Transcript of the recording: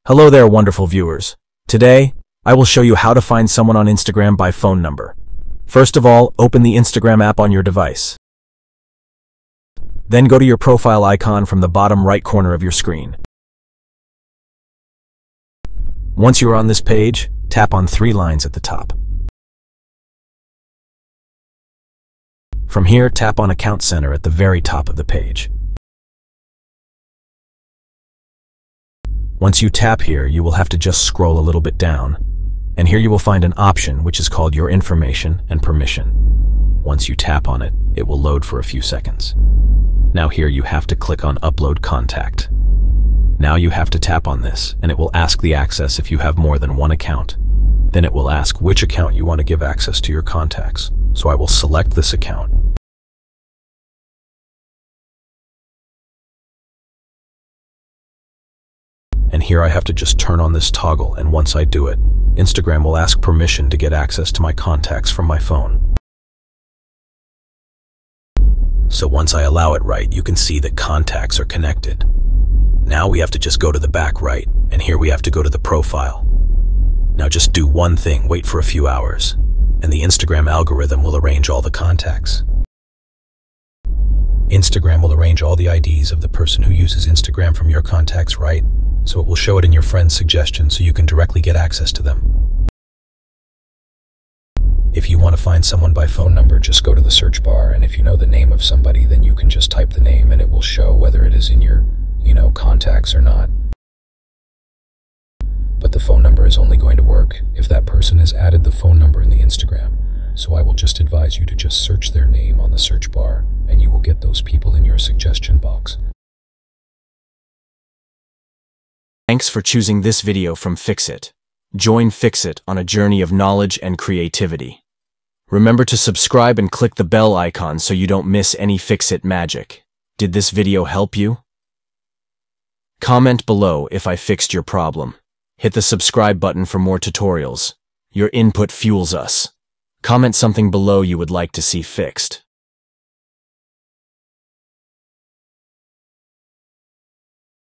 Hello there, wonderful viewers. Today, I will show you how to find someone on Instagram by phone number. First of all, open the Instagram app on your device. Then go to your profile icon from the bottom right corner of your screen. Once you are on this page, tap on three lines at the top. From here, tap on Account Center at the very top of the page. Once you tap here, you will have to just scroll a little bit down, and here you will find an option which is called Your Information and Permission. Once you tap on it, it will load for a few seconds. Now here you have to click on Upload Contact. Now you have to tap on this, and it will ask the access if you have more than one account. Then it will ask which account you want to give access to your contacts. So I will select this account. And here I have to just turn on this toggle, and once I do it, Instagram will ask permission to get access to my contacts from my phone. So once I allow it right, you can see that contacts are connected. Now we have to just go to the back right, and here we have to go to the profile. Now just do one thing, wait for a few hours, and the Instagram algorithm will arrange all the contacts. Instagram will arrange all the IDs of the person who uses Instagram from your contacts, right? So it will show it in your friend's suggestion so you can directly get access to them. If you want to find someone by phone number, just go to the search bar, and if you know the name of somebody, then you can just type the name and it will show whether it is in your, contacts or not. But the phone number is only going to work if that person has added the phone number in the Instagram. So I will just advise you to just search their name on the search bar, and you will get those people in your suggestion box. Thanks for choosing this video from Fixit. Join Fixit on a journey of knowledge and creativity. Remember to subscribe and click the bell icon so you don't miss any Fixit magic. Did this video help you? Comment below if I fixed your problem. Hit the subscribe button for more tutorials. Your input fuels us. Comment something below you would like to see fixed.